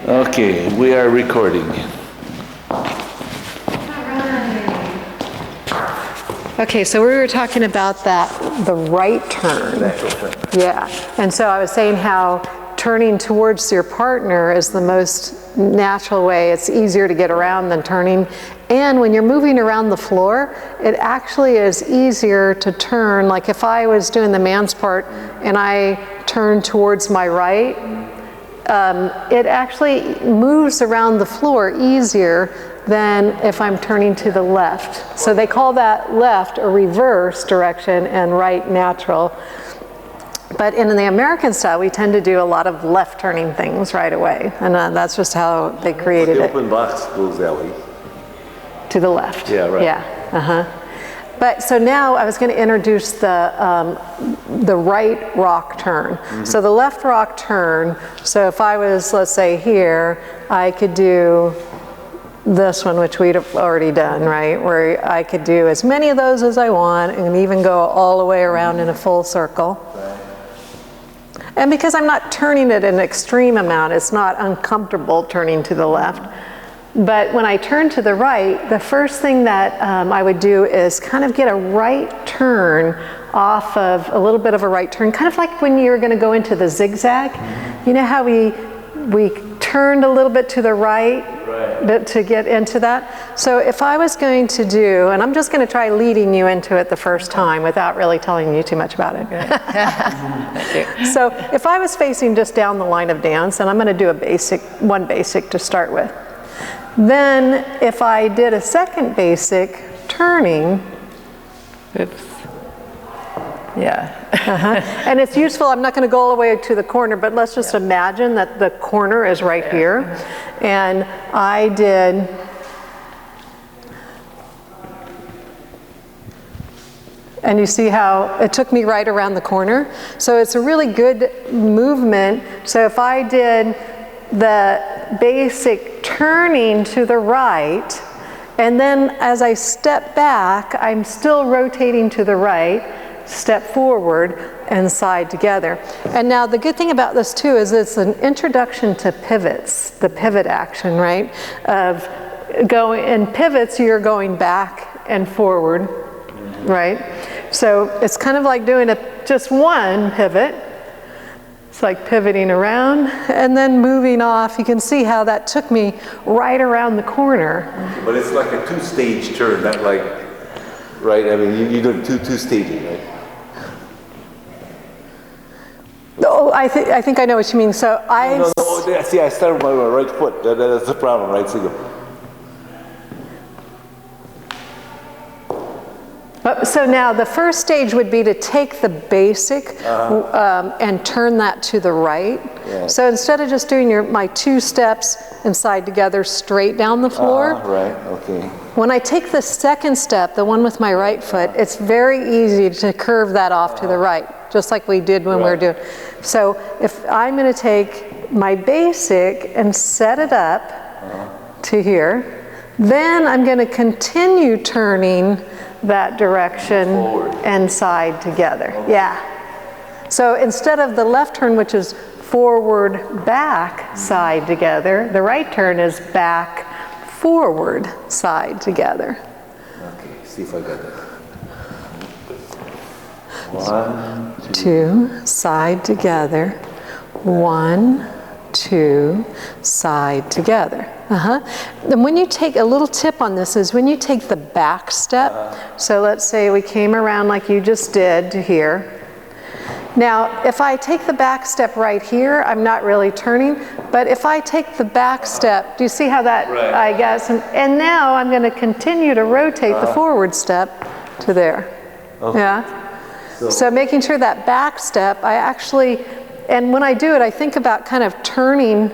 Okay, we are recording. Okay, so we were talking about the right turn. Yeah, and so I was saying how turning towards your partner is the most natural way. It's easier to get around than turning. And when you're moving around the floor, it actually is easier to turn. Like if I was doing the man's part and I turned towards my right, it actually moves around the floor easier than if I'm turning to the left. So they call that left a reverse direction and right natural. But in the American style, we tend to do a lot of left turning things right away. And that's just how they created the it. open box goes that way. To the left. Yeah, right. Yeah, But so now I was going to introduce the right rock turn. Mm-hmm. So the left rock turn, so if I was, let's say here, I could do this one, which we'd have already done, right? Where I could do as many of those as I want and even go all the way around in a full circle. Right. And because I'm not turning it an extreme amount, it's not uncomfortable turning to the left. But when I turn to the right, the first thing that I would do is kind of get a right turn off of a little bit of a right turn, kind of like when you're going to go into the zigzag. You know how we turned a little bit to the right to get into that? So if I was going to do, and I'm just going to try leading you into it the first time without really telling you too much about it. So if I was facing just down the line of dance, and I'm going to do one basic to start with. Then if I did a second basic turning, oops. Yeah. And it's useful, I'm not going to go all the way to the corner, but let's just imagine that the corner is right here. And I did, and you see how it took me right around the corner? So it's a really good movement. So if I did the basic turning to the right, and then as I step back, I'm still rotating to the right, step forward, and side together. And now the good thing about this too is it's an introduction to pivots, the pivot action, right? Of going, in pivots you're going back and forward, right? So it's kind of like doing just one pivot. It's like pivoting around and then moving off. You can see how that took me right around the corner. But it's like a two-stage turn, not like, right? I mean, you do two-staging, right? Oh, I think I know what you mean. So No, see, I started with my right foot. That's the problem, right? So now the first stage would be to take the basic and turn that to the right. Yeah. So instead of just doing my two steps and side together straight down the floor, right, okay. When I take the second step, the one with my right foot, it's very easy to curve that off to the right, just like we did when we were doing. So if I'm going to take my basic and set it up to here, then I'm going to continue turning that direction and side together. Yeah. So instead of the left turn, which is forward, back, side together, the right turn is back, forward, side together. Okay, see if I got that. 1, 2, side together. 1, 2, side together. And when you take a little tip on this is when you take the back step, so let's say we came around like you just did to here. Now, if I take the back step right here, I'm not really turning, but if I take the back step, do you see how that, I guess, and now I'm going to continue to rotate the forward step to there. Okay. Yeah. So making sure that back step, I actually, and when I do it, I think about kind of turning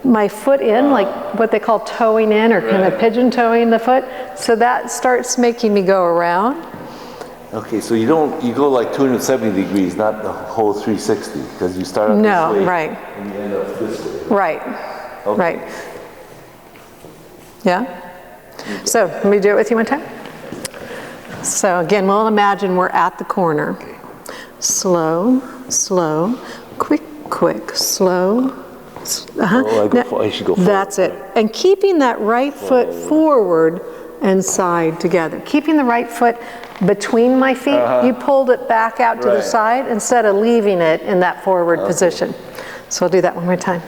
my foot in, like what they call toeing in or kind of pigeon toeing the foot. So that starts making me go around. Okay, so you go like 270 degrees, not the whole 360, because you start up this way right. and you end up this way. Right, okay. Right. Yeah? So let me do it with you one time. So again, we'll imagine we're at the corner. Okay. Slow, slow, quick, quick, slow, I should go forward. That's it. And keeping that right foot forward and side together. Keeping the right foot between my feet, you pulled it back out to the side instead of leaving it in that forward position. So I'll do that one more time.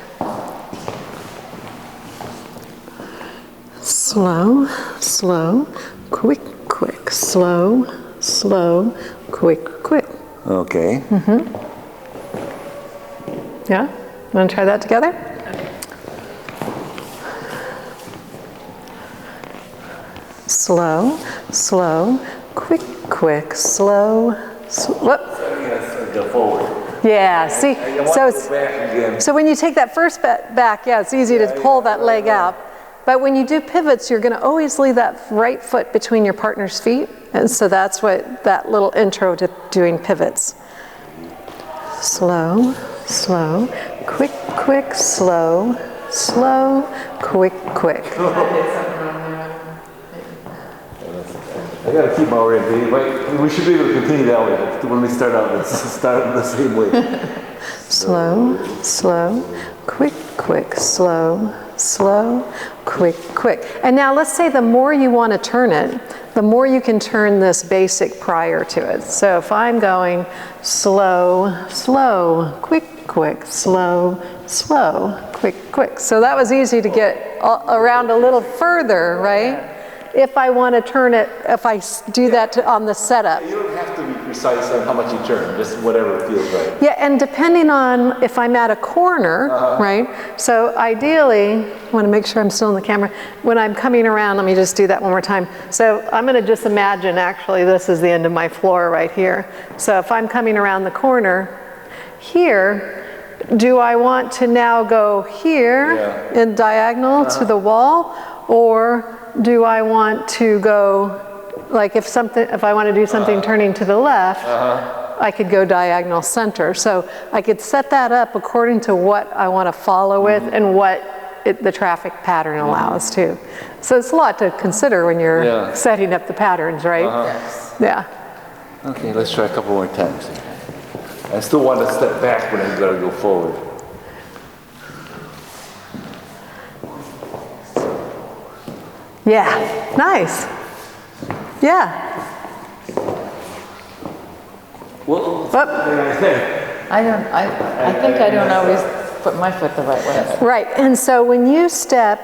Slow, slow, quick, quick, slow, slow, quick, quick. Okay. Yeah? Want to try that together? Slow, slow, quick, quick, slow, whoop. Go forward. Yeah, see, so when you take that first back, yeah, it's easy to pull that leg out. But when you do pivots, you're going to always leave that right foot between your partner's feet. And so that's what that little intro to doing pivots. Slow, slow, quick, quick, slow, slow, quick, quick. I gotta keep my orientation. We should be able to continue that way when we start out. Let's start the same way. Slow, slow, quick, quick, slow, slow, quick, quick. And now let's say the more you want to turn it, the more you can turn this basic prior to it. So if I'm going slow, slow, quick, quick, slow, slow, quick, quick. So that was easy to get around a little further, right? If I want to turn it, if I do that on the setup. You don't have to be precise on how much you turn, just whatever feels right. Yeah, and depending on if I'm at a corner, right? So ideally, I want to make sure I'm still in the camera. When I'm coming around, let me just do that one more time. So I'm going to just imagine, actually, this is the end of my floor right here. So if I'm coming around the corner here, do I want to now go here in diagonal to the wall, or do I want to go, like if I want to do something turning to the left, I could go diagonal center. So I could set that up according to what I want to follow with and what the traffic pattern allows too. So it's a lot to consider when you're setting up the patterns, right? Yeah. Okay, let's try a couple more times. I still want to step back when I'm going to go forward. Yeah, nice. Yeah. Well, I think I don't always put my foot the right way. Right, and so when you step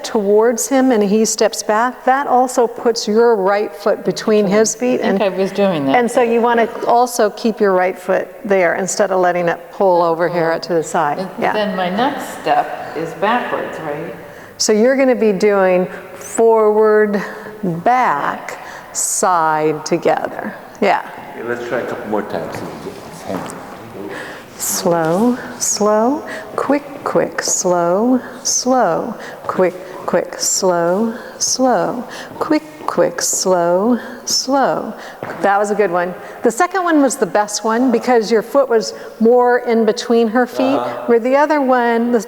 towards him and he steps back, that also puts your right foot between his feet. I think I was doing that. And so you want to also keep your right foot there instead of letting it pull over here to the side. Yeah. Then my next step is backwards, right? So you're going to be doing forward, back, side together. Yeah. Okay, let's try a couple more times. Slow, slow, quick, quick, slow, slow, quick, quick, slow, slow, quick, quick, slow, slow. That was a good one. The second one was the best one because your foot was more in between her feet, where the other one,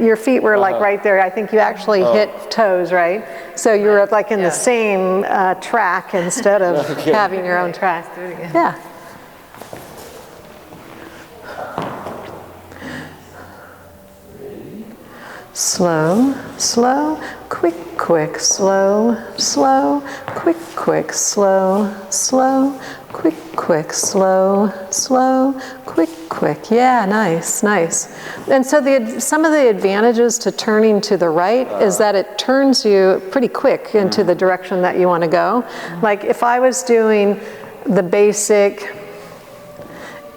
your feet were like right there. I think you actually hit toes, right? So you were like in the same track instead of having your own track. Let's do it again. Yeah. Slow, slow, quick, quick, slow, slow, quick, quick, slow, slow, quick, quick, slow, slow, quick, quick. Yeah, nice, nice. And so some of the advantages to turning to the right is that it turns you pretty quick into the direction that you want to go. Like if I was doing the basic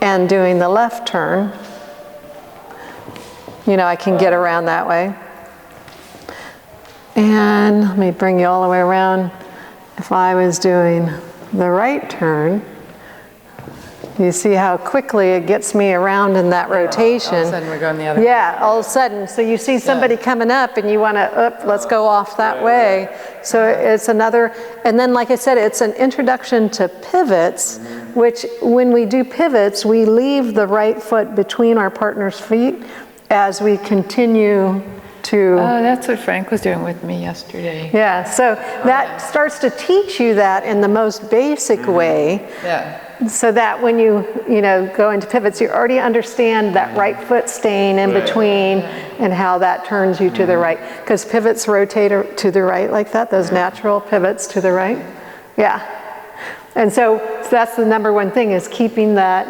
and doing the left turn, you know, I can get around that way. And let me bring you all the way around. If I was doing the right turn, you see how quickly it gets me around in that rotation. All of a sudden we're going the other way. Yeah, all of a sudden. So you see somebody coming up and you want to, let's go off that way. So it's another, and then like I said, it's an introduction to pivots, which when we do pivots, we leave the right foot between our partner's feet as we continue to... Oh, that's what Frank was doing with me yesterday. Yeah, so that starts to teach you that in the most basic way. Yeah. So that when you go into pivots, you already understand that right foot staying in between and how that turns you to the right. Because pivots rotate to the right like that, those natural pivots to the right. Yeah. And so that's the number one thing, is keeping that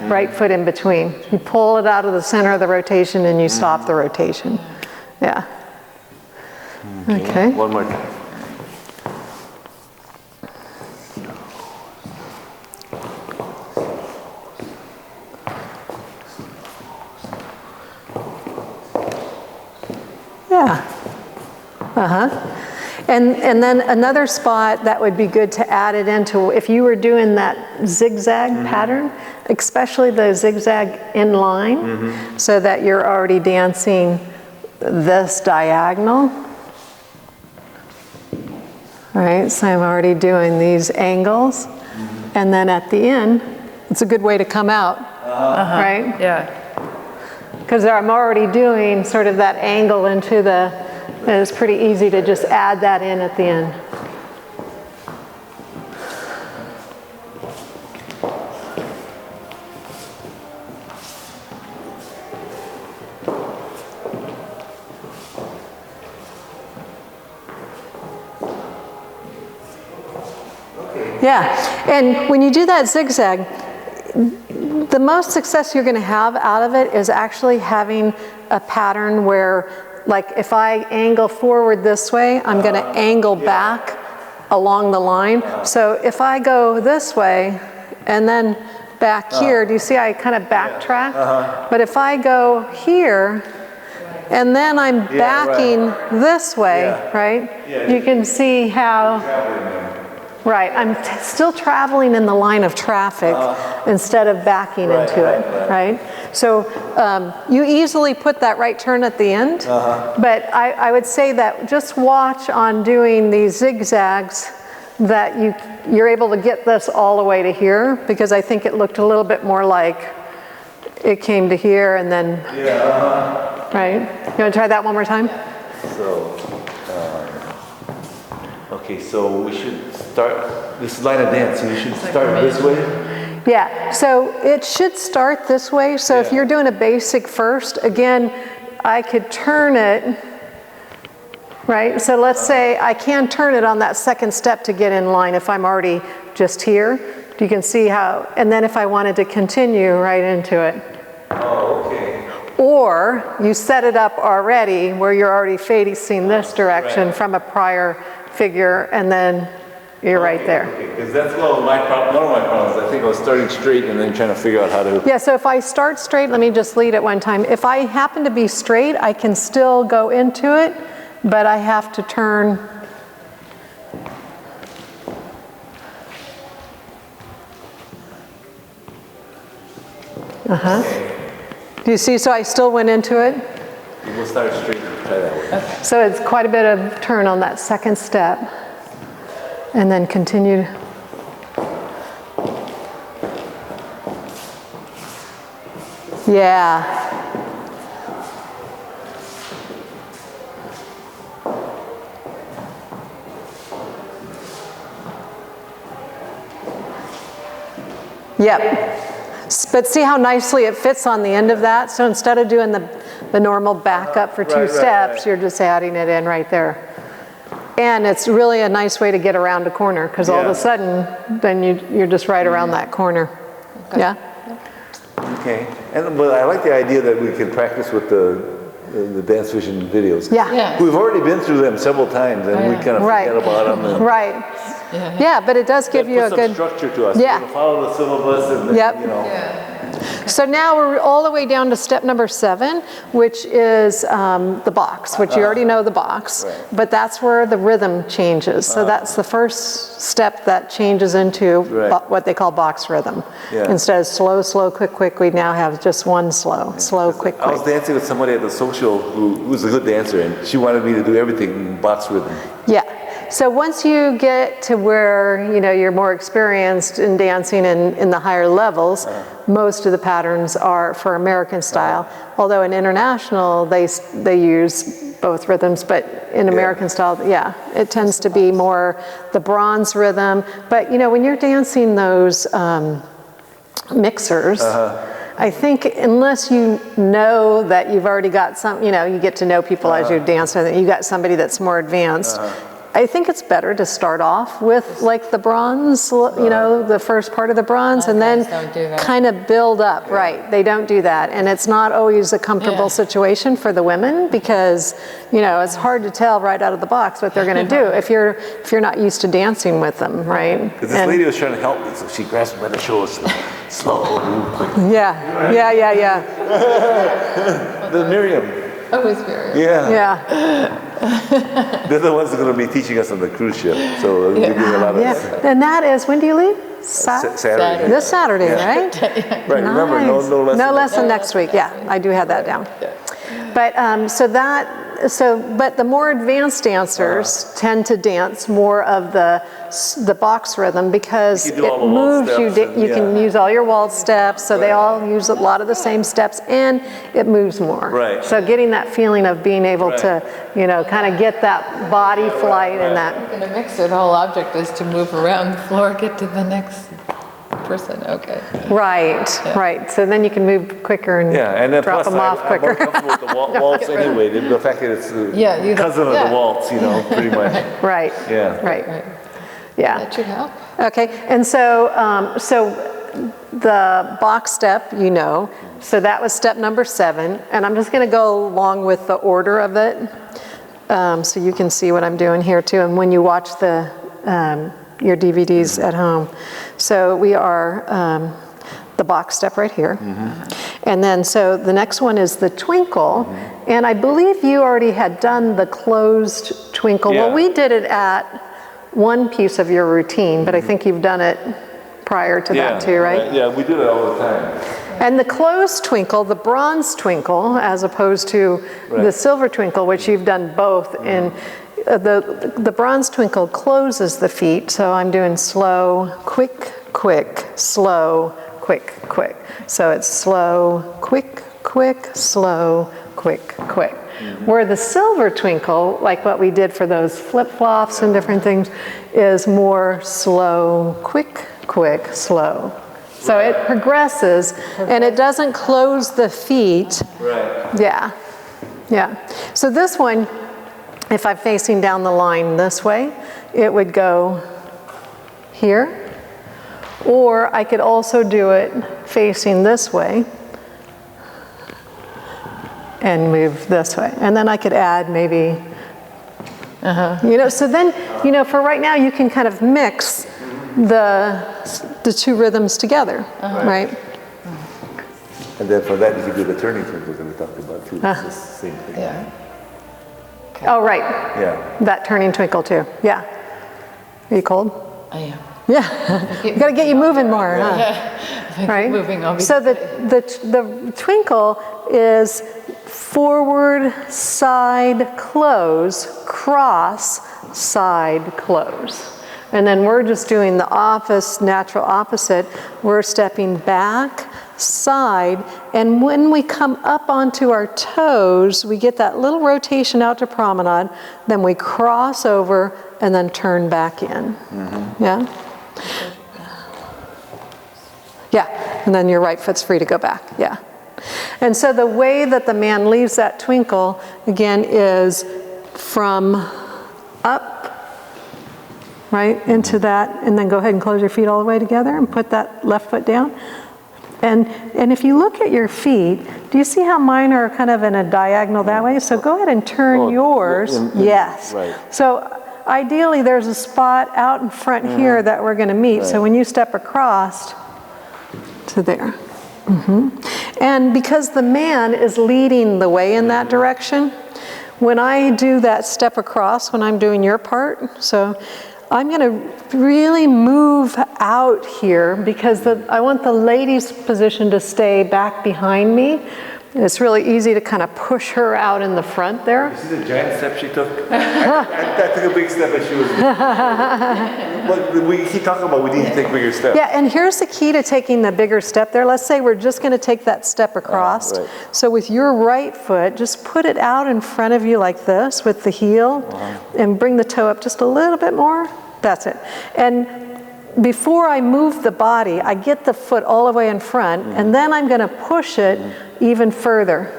right foot in between. You pull it out of the center of the rotation and you stop the rotation. Yeah. Okay. One more time. Yeah. And then another spot that would be good to add it into, if you were doing that zigzag pattern, especially the zigzag in line, so that you're already dancing this diagonal. Right, so I'm already doing these angles. And then at the end, it's a good way to come out, right? Yeah. Because I'm already doing sort of that angle into the, and it's pretty easy to just add that in at the end. Yeah, and when you do that zigzag, the most success you're going to have out of it is actually having a pattern where, like, if I angle forward this way, I'm going to angle back along the line. So if I go this way and then back here, do you see I kind of backtrack? But if I go here and then I'm backing this way, right? You can see how. Right, I'm still traveling in the line of traffic instead of backing into it, right? So you easily put that right turn at the end, but I would say that just watch on doing these zigzags that you're able to get this all the way to here, because I think it looked a little bit more like it came to here and then, right? You want to try that one more time? So, okay, so we should start this line of dance. So you should start this way. Yeah, so it should start this way. So if you're doing a basic first, again, I could turn it, right? So let's say I can turn it on that second step to get in line if I'm already just here. You can see how, and then if I wanted to continue right into it. Oh, okay. Or you set it up already where you're already facing this direction from a prior figure, and then you're right there. Okay, because that's one of my problems. I think I was starting straight and then trying to figure out how to. Yeah, so if I start straight, let me just lead it one time. If I happen to be straight, I can still go into it, but I have to turn. Do you see? So I still went into it. We'll start straight and try that way. Okay. So it's quite a bit of turn on that second step. And then continue. Yeah. Yep. But see how nicely it fits on the end of that? So instead of doing the normal backup for two steps, you're just adding it in right there. And it's really a nice way to get around a corner, because all of a sudden, then you're just right around that corner. Okay. Yeah? Okay. But I like the idea that we can practice with the DanceVision videos. Yeah. We've already been through them several times, and we kind of forget about them. And Yeah, but it does give you a good structure to us. Yeah. We're gonna follow the syllabus, and you know. So now we're all the way down to step number 7, which is the box, which you already know the box, but that's where the rhythm changes. So that's the first step that changes into what they call box rhythm. Instead of slow, slow, quick, quick, we now have just one slow, slow, quick, quick. I was dancing with somebody at the social who was a good dancer, and she wanted me to do everything in box rhythm. Yeah. So once you get to where you're more experienced in dancing in the higher levels, most of the patterns are for American style. Although in international they use both rhythms, but in American style, yeah, it tends to be more the bronze rhythm. But you know, when you're dancing those mixers, I think unless you know that you've already got some, you know, you get to know people as you dance, and you got somebody that's more advanced. I think it's better to start off with like the bronze, you know, the first part of the bronze, and then kind of build up. Right, they don't do that, and it's not always a comfortable situation for the women, because, you know, it's hard to tell right out of the box what they're going to do if you're not used to dancing with them, right? Because this lady was trying to help me, so she grabs me by the shoulders, slow, move quick. Yeah. The Miriam. Oh, it's very. Yeah. They're the ones that are going to be teaching us on the cruise ship, so we're doing a lot of And that is, when do you leave? Saturday. This Saturday, right? Right, remember, no lesson. No lesson next week, yeah, I do have that down. But but the more advanced dancers tend to dance more of the box rhythm, because it moves you. You can use all your waltz steps, so they all use a lot of the same steps, and it moves more. Right. So getting that feeling of being able to, you know, kind of get that body flight and that. In a mixer, the whole object is to move around the floor, get to the next person. Okay. Right. So then you can move quicker and drop them off quicker. I'm more comfortable with the waltz anyway. The fact that it's cousin of the waltz, you know, pretty much. Right. Yeah. Right. Yeah. That should help. Okay. And so, the box step, you know, so that was step number 7, and I'm just going to go along with the order of it, so you can see what I'm doing here too. And when you watch your DVDs at home. So we are the box step right here. And then so the next one is the twinkle. And I believe you already had done the closed twinkle. Well, we did it at one piece of your routine, but I think you've done it prior to that too, right? Yeah, we do it all the time. And the closed twinkle, the bronze twinkle, as opposed to the silver twinkle, which you've done both in. The bronze twinkle closes the feet, so I'm doing slow, quick, quick, slow, quick, quick. So it's slow, quick, quick, slow, quick, quick. Where the silver twinkle, like what we did for those flip-flops and different things, is more slow, quick, quick, slow. So it progresses, and it doesn't close the feet. Right. Yeah. So this one, if I'm facing down the line this way, it would go here. Or I could also do it facing this way and move this way. And then I could add maybe, you know, so then, you know, for right now, you can kind of mix the two rhythms together, right? And then for that, you can do the turning twinkles that we talked about too. It's the same thing. Yeah. Oh, right. Yeah. That turning twinkle too. Yeah. Are you cold? I am. Yeah. We got to get you moving more, huh? Right. Moving. So the twinkle is forward, side, close, cross, side, close. And then we're just doing the natural opposite. We're stepping back, side, and when we come up onto our toes, we get that little rotation out to promenade, then we cross over and then turn back in. Yeah? Yeah, and then your right foot's free to go back, yeah. And so the way that the man leaves that twinkle, again, is from up, right, into that, and then go ahead and close your feet all the way together and put that left foot down. And if you look at your feet, do you see how mine are kind of in a diagonal that way? So go ahead and turn yours. Yes. Right. So ideally, there's a spot out in front here that we're going to meet. So when you step across to there. And because the man is leading the way in that direction, when I do that step across, when I'm doing your part, so I'm going to really move out here because I want the lady's position to stay back behind me. It's really easy to kind of push her out in the front there. You see the giant step she took? I took a big step as she was. But we keep talking about we need to take bigger steps. Yeah, and here's the key to taking the bigger step there. Let's say we're just going to take that step across. Right. So with your right foot, just put it out in front of you like this with the heel, and bring the toe up just a little bit more. That's it. And before I move the body, I get the foot all the way in front, and then I'm going to push it even further.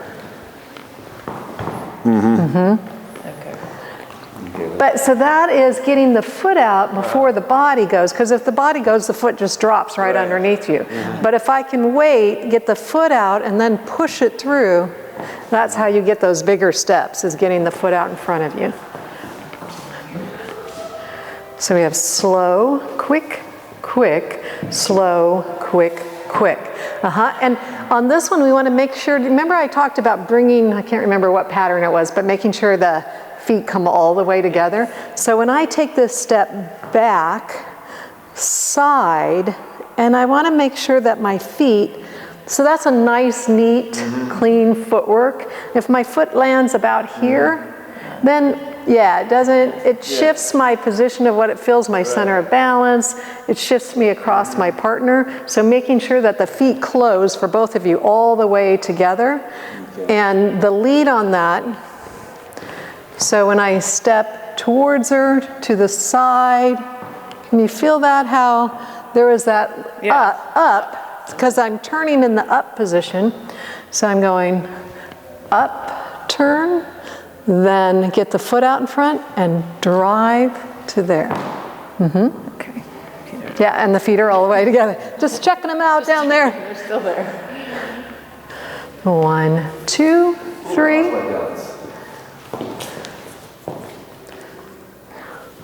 But so that is getting the foot out before the body goes, because if the body goes, the foot just drops right underneath you. But if I can wait, get the foot out, and then push it through, that's how you get those bigger steps, is getting the foot out in front of you. So we have slow, quick, quick, slow, quick, quick. And on this one, we want to make sure, remember I talked about bringing, I can't remember what pattern it was, but making sure the feet come all the way together. So when I take this step back, side, and I want to make sure that my feet, so that's a nice, neat, clean footwork. If my foot lands about here, then yeah, it shifts my position of what it feels, my center of balance. It shifts me across my partner. So making sure that the feet close for both of you all the way together. And the lead on that, so when I step towards her, to the side, can you feel that, how there was that up, because I'm turning in the up position. So I'm going up, turn, then get the foot out in front and drive to there. Okay. Yeah, and the feet are all the way together. Just checking them out down there. They're still there. 1, 2, 3.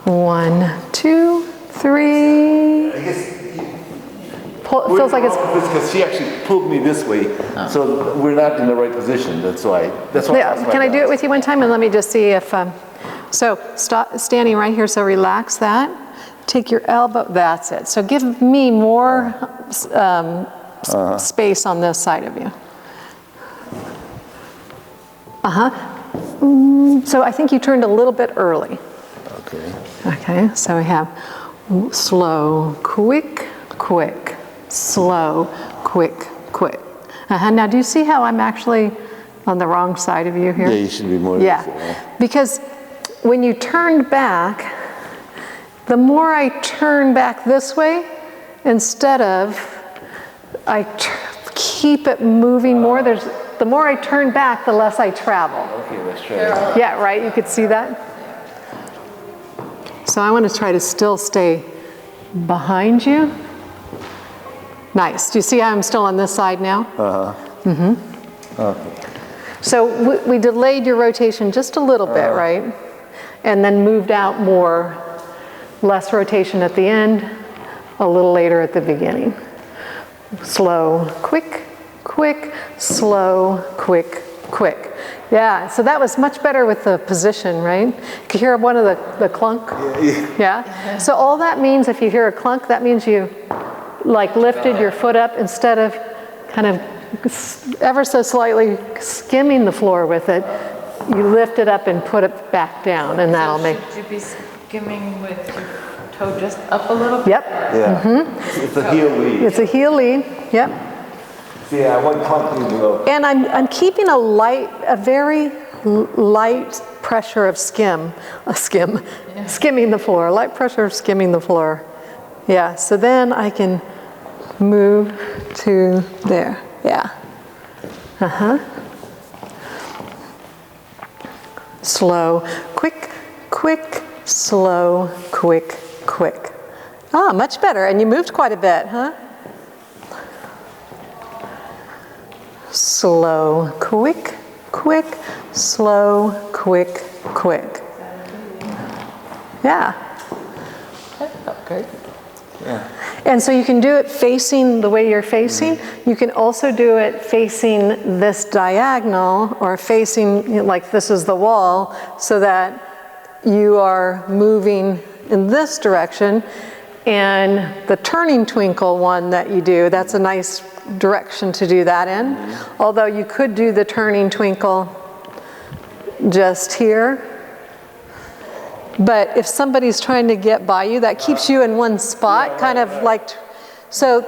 1, 2, 3. I guess It feels like it's. because she actually pulled me this way, so we're not in the right position. That's why. Yeah, can I do it with you one time, and let me just see if. So standing right here. So relax that. Take your elbow. That's it. So give me more space on this side of you. So I think you turned a little bit early. Okay. Okay. So we have slow, quick, quick. Slow, quick, quick. Now, do you see how I'm actually on the wrong side of you here? Yeah, you should be more. Yeah, because when you turn back, the more I turn back this way, instead of keep it moving more, the more I turn back, the less I travel. Okay, let's try that. Yeah, right, you could see that? So I want to try to still stay behind you. Nice. Do you see how I'm still on this side now? Okay. So we delayed your rotation just a little bit, right? And then moved out more, less rotation at the end, a little later at the beginning. Slow, quick, quick, slow, quick, quick. Yeah, so that was much better with the position, right? You could hear one of the clunk? Yeah. So all that means, if you hear a clunk, that means you like lifted your foot up instead of kind of ever so slightly skimming the floor with it. You lift it up and put it back down, and that'll make. Should you be skimming with your toe just up a little bit? Yep. Yeah. It's a heel lead. It's a heel lead. Yep. See, I want clunky below. And I'm keeping a very light pressure of skimming the floor. Light pressure of skimming the floor. Yeah. So then I can move to there. Yeah. Slow, quick, quick, slow, quick, quick. Ah, much better. And you moved quite a bit, huh? Slow, quick, quick, slow, quick, quick. Yeah. That felt good. Yeah. And so you can do it facing the way you're facing. You can also do it facing this diagonal, or facing like this is the wall, so that you are moving in this direction. And the turning twinkle one that you do, that's a nice direction to do that in. Although you could do the turning twinkle just here. But if somebody's trying to get by you, that keeps you in one spot, kind of like, so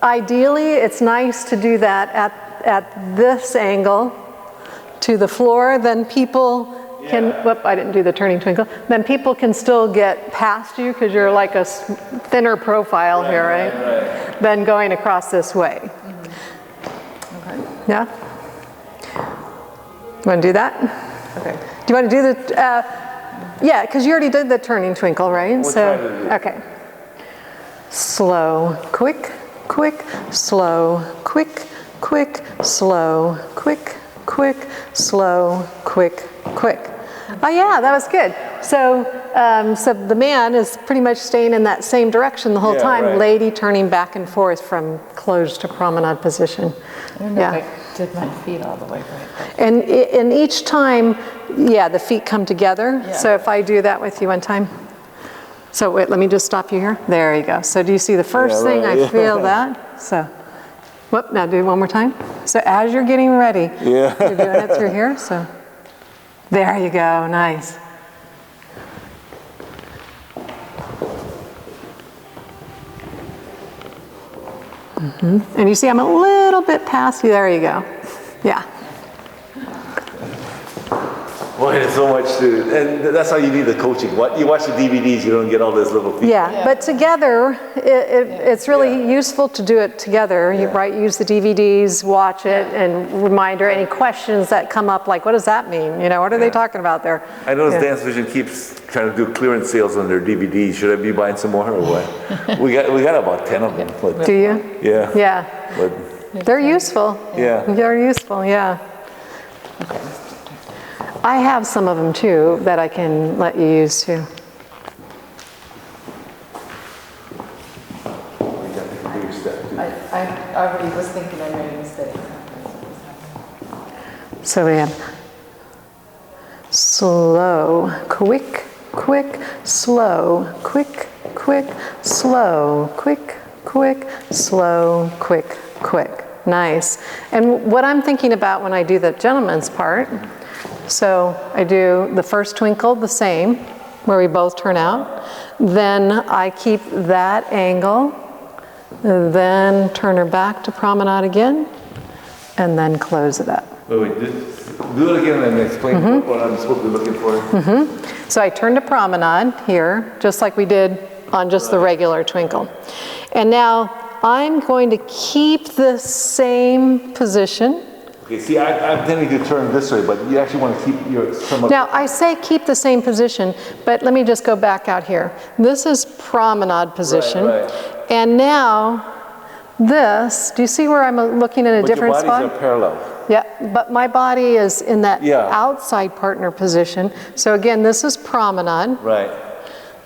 ideally it's nice to do that at this angle to the floor, then people can, whoop, I didn't do the turning twinkle, then people can still get past you because you're like a thinner profile here, right? Than going across this way. Okay. Yeah? You want to do that? Okay. Do you want to do the, yeah, because you already did the turning twinkle, right? We'll try to do it. Okay. Slow, quick, quick, slow, quick, quick, slow, quick, quick, slow, quick, quick. Oh yeah, that was good. So, so the man is pretty much staying in that same direction the whole time. right. Lady turning back and forth from closed to promenade position. I don't know if I did my feet all the way right. And each time, yeah, the feet come together. Yeah. So if I do that with you one time. So wait, let me just stop you here. There you go. So do you see the first thing? I feel that. So, whoop, now do it one more time. So as you're getting ready, you're doing it through here. So there you go, nice. And you see I'm a little bit past you. There you go. Yeah. Boy, there's so much to, and that's how you need the coaching. You watch the DVDs, you don't get all this little feedback. Yeah, but together, it's really useful to do it together. You, right, use the DVDs, watch it, and reminder any questions that come up, like, what does that mean? You know, what are they talking about there? I noticed DanceVision keeps trying to do clearance sales on their DVDs. Should I be buying some more or what? we got about 10 of them. But, Do you? yeah. Yeah. But, They're useful. yeah. They're useful, yeah. I have some of them too that I can let you use too. I already was thinking I made a mistake. So we have slow, quick, quick, slow, quick, quick, slow, quick, quick, slow, quick, quick. Nice. And what I'm thinking about when I do the gentleman's part, so I do the first twinkle the same, where we both turn out. Then I keep that angle, then turn her back to promenade again, and then close it up. wait, do it again and explain what I'm supposed to be looking for. So I turn to promenade here, just like we did on just the regular twinkle. And now I'm going to keep the same position. Okay, see, I'm tending to turn this way, but you actually want to keep your somewhat. Now I say keep the same position, but let me just go back out here. This is promenade position. Right. And now this, do you see where I'm looking in a different your spot? bodies are parallel. Yeah, but my body is in that Yeah. outside partner position. So again, this is promenade. Right.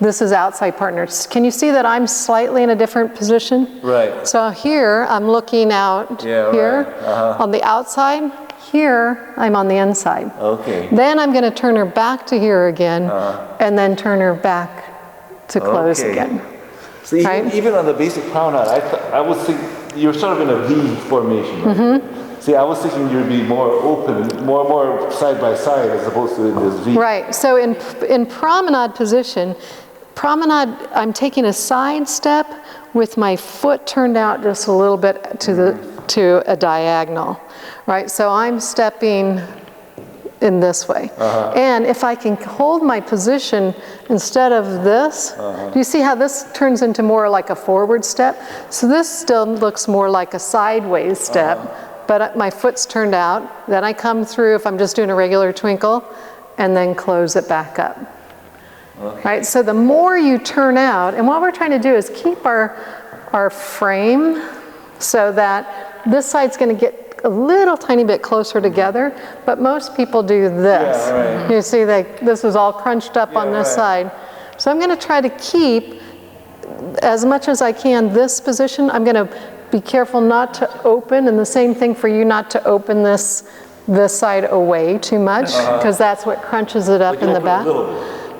This is outside partners. Can you see that I'm slightly in a different position? Right. So here, I'm looking out here right. on the outside. Here, I'm on the inside. Okay. Then I'm going to turn her back to here again, and then turn her back to close Okay. again. So even on the basic promenade, I was thinking you're sort of in a V formation. Right? See, I was thinking you'd be more open, more side by side as opposed to in this V. Right. So in promenade position, I'm taking a side step with my foot turned out just a little bit to a diagonal, right? So I'm stepping in this way. And if I can hold my position instead of this, do you see how this turns into more like a forward step? So this still looks more like a sideways step, but my foot's turned out. Then I come through if I'm just doing a regular twinkle, and then close it back up. Right, so the more you turn out, and what we're trying to do is keep our frame so that this side's going to get a little tiny bit closer together, but most people do this. Yeah, right. You see, this is all crunched up on this side. So I'm going to try to keep, as much as I can, this position. I'm going to be careful not to open, and the same thing for you, not to open this side away too much, because that's what crunches it up in the back.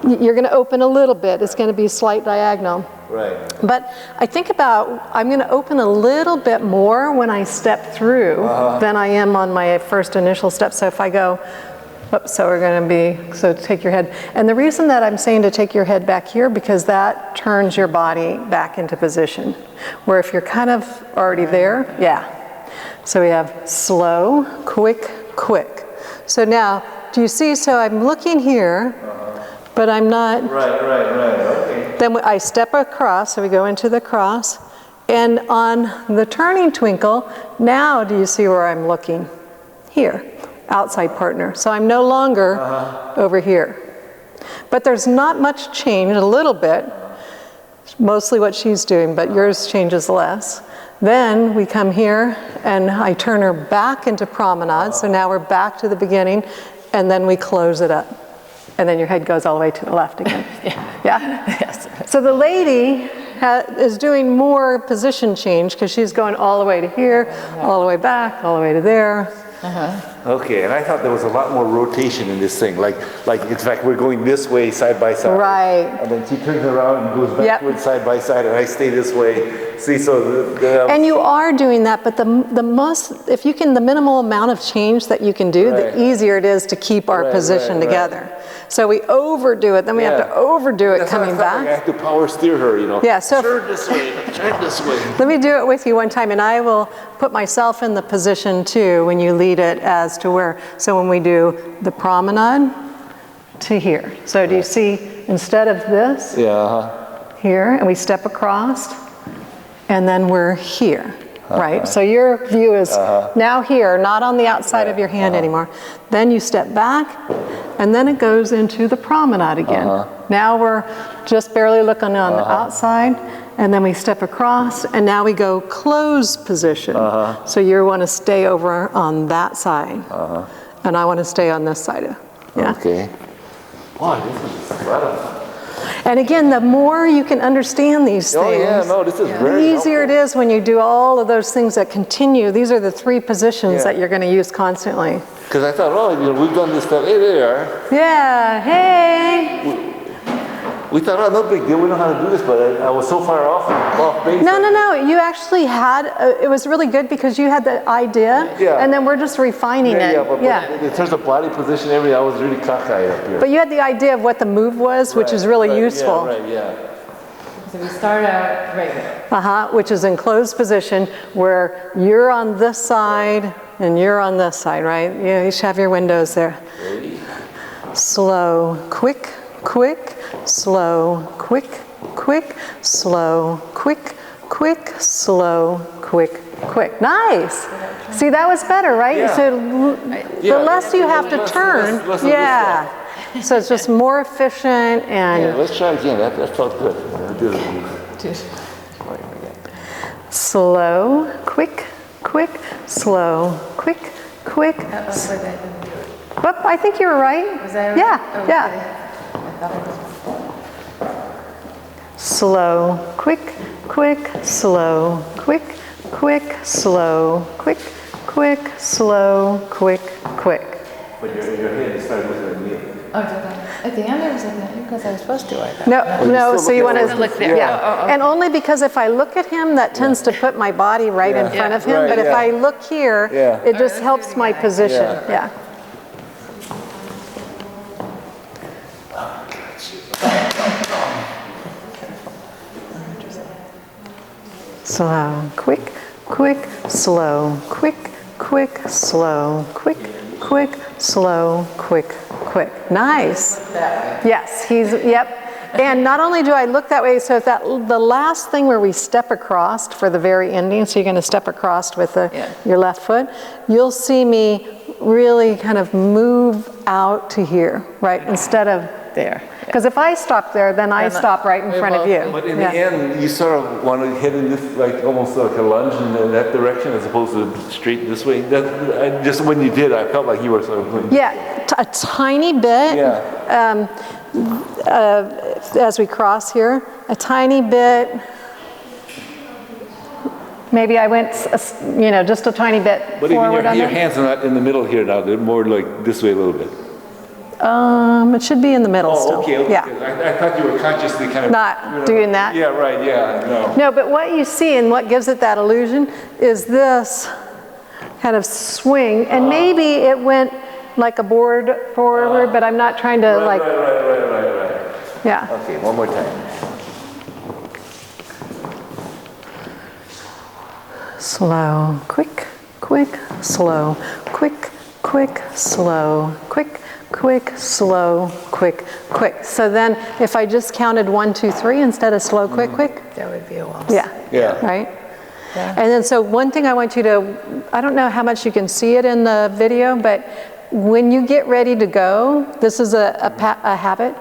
You're going to open a little bit. It's going to be slight diagonal. Right. But I think about, I'm going to open a little bit more when I step through than I am on my first initial step. So if I go, oops, so we're going to be, so take your head. And the reason that I'm saying to take your head back here, because that turns your body back into position. Where if you're kind of already there, yeah. So we have slow, quick, quick. So now, do you see, so I'm looking here, but I'm not. Right, okay. Then I step across, so we go into the cross. And on the turning twinkle, now do you see where I'm looking? Here, outside partner. So I'm no longer over here. But there's not much change, a little bit, mostly what she's doing, but yours changes less. Then we come here and I turn her back into promenade. So now we're back to the beginning and then we close it up. And then your head goes all the way to the left again. Yeah? Yes. So the lady is doing more position change because she's going all the way to here, all the way back, all the way to there. Okay, and I thought there was a lot more rotation in this thing. Like in fact, we're going this way side by side. Right. And then she turns around and goes backwards side by side, and I stay this way. See, so and you are doing that, but the most, if you can, the minimal amount of change that you can do, the easier it is to keep our position together. So we overdo it, then we have to overdo it coming back. Like I have to power steer her, you know. Yeah, so turn this way, turn this way. Let me do it with you one time, and I will put myself in the position too when you lead it as to where. So when we do the promenade to here. So do you see, instead of this, here, and we step across, and then we're here. Right, so your view is now here, not on the outside of your hand anymore. Then you step back, and then it goes into the promenade again. Now we're just barely looking on the outside, and then we step across, and now we go close position. So you want to stay over on that side, and I want to stay on this side. Okay. Wow, this is incredible. And again, the more you can understand these things, this is very the easier it is when you do all of those things that continue. These are the three positions that you're going to use constantly. Because I thought, oh, you know, we've done this stuff. Hey, there you are. Yeah, hey. We thought, oh, no big deal. We know how to do this, but I was so far off base. No. You actually had, it was really good because you had the idea, and then we're just refining it. But in terms of body position, I was really cockeyed up here. But you had the idea of what the move was, which is really useful. So we start out right there. Which is in closed position where you're on this side and you're on this side, right? You should have your windows there. Ready? Slow, quick, quick, slow, quick, quick, slow, quick, quick, slow, quick, quick. Nice. See, that was better, right? So the less you have to turn, so it's just more efficient and. Let's try again. That felt good. Slow, quick, quick, slow, quick, quick. But I think you were right. Was I right? Yeah. Slow, quick, quick, slow, quick, quick, slow, quick, quick, slow, quick, quick. But your head started looking at me. Oh, did I? At the end, I was looking at you because I was supposed to. I thought. No. So you want to look there. Yeah, and only because if I look at him, that tends to put my body right in front of him. But if I look here, it just helps my position. Yeah. Slow, quick, quick, slow, quick, quick, slow, quick, quick, slow, quick, quick. Nice. Yes, And not only do I look that way, so that the last thing where we step across for the very ending, so you're going to step across with your left foot, you'll see me really kind of move out to here, right, instead of there. Because if I stop there, then I stop right in front of you. But in the end, you sort of want to head in this, like almost like a lunge in that direction as opposed to straight this way. Just when you did, I felt like you were sort of going. Yeah, a tiny bit. As we cross here, a tiny bit. Maybe I went, just a tiny bit but forward. But even your hands are not in the middle here now. They're more like this way a little bit. It should be in the middle still. Oh, okay, okay. Yeah. I thought you were consciously kind of... Not doing that. Yeah, right, yeah, no. No, but what you see and what gives it that illusion is this kind of swing, and maybe it went like a board forward, but I'm not trying to Right. Yeah. Okay, one more time. Slow, quick, quick, slow, quick, quick, slow, quick, quick, slow, quick, quick. So then if I just counted 1, 2, 3 instead of slow, quick, quick. That would be a waltz. Yeah. Yeah. Right? Yeah. And then so one thing I want you to, I don't know how much you can see it in the video, but when you get ready to go, this is a habit.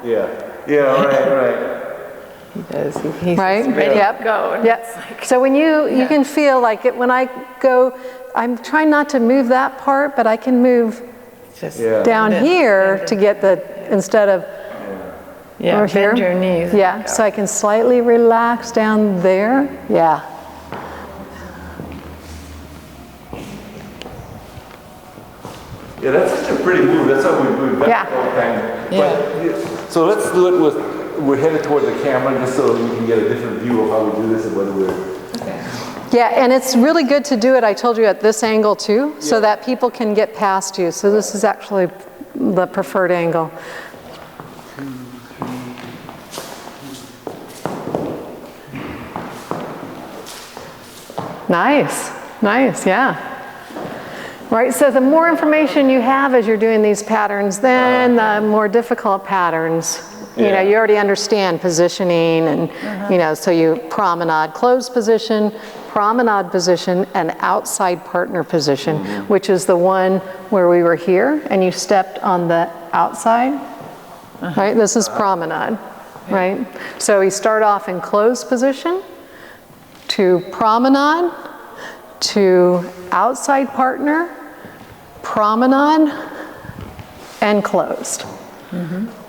Yeah, right. He does. He's Right? ready Yep. to go. And Yep. it's like, So when you can feel like it, when I go, I'm trying not to move that part, but I can move just Yeah. down bend- here bend to it. get the, instead of Yeah, over bend here. your knees. Yeah, so I can slightly relax down there. Yeah. Yeah, that's such a pretty move. That's how we move back Yeah. all the time. Yeah. But, so let's do it with, we're headed toward the camera just so we can get a different view of how we do this and whether we're... Okay. Yeah, and it's really good to do it, I told you, at this angle too, so that people can get past you. So this is actually the preferred angle. Nice, nice, yeah. Right, so the more information you have as you're doing these patterns, then the more difficult patterns, you know, you already understand positioning and, you know, so you promenade, closed position, and outside partner position, which is the one where we were here and you stepped on the outside, right? This is promenade, right? So we start off in closed position to promenade, to outside partner, promenade, and closed.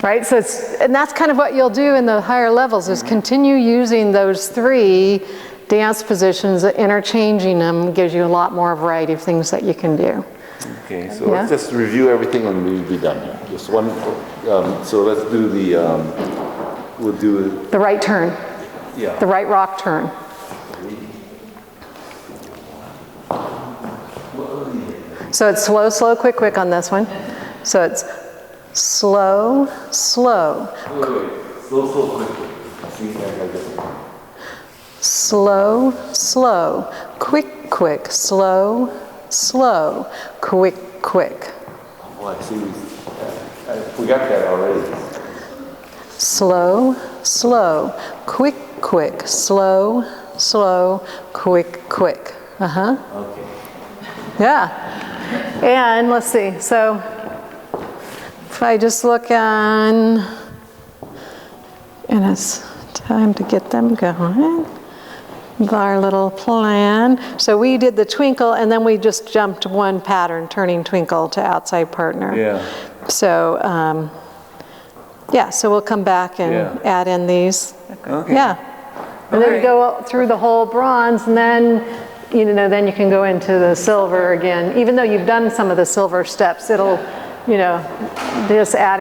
Right, so and that's kind of what you'll do in the higher levels is continue using those 3 dance positions, interchanging them gives you a lot more variety of things that you can do. Okay, so let's just review everything and we'll be done here. Just one, so let's do the, we'll do... The right turn, Yeah. the right rock turn. So it's slow, slow, quick, quick on this one. So it's slow, slow. Wait. Slow, quick. See, like this. Slow, slow, quick, quick, slow, slow, quick, quick. Oh, I see. We got that already. Slow, slow, quick, quick, slow, slow, quick, quick. Uh-huh. Okay. Yeah. And let's see, so if I just look on, and it's time to get them going. Our little plan. So we did the twinkle and then we just jumped one pattern, turning twinkle to outside partner. Yeah. So, yeah, so we'll come back and add in these. Okay. Yeah. And then go through the whole bronze and then, you know, then you can go into the silver again. Even though you've done some of the silver steps, it'll, you know, just add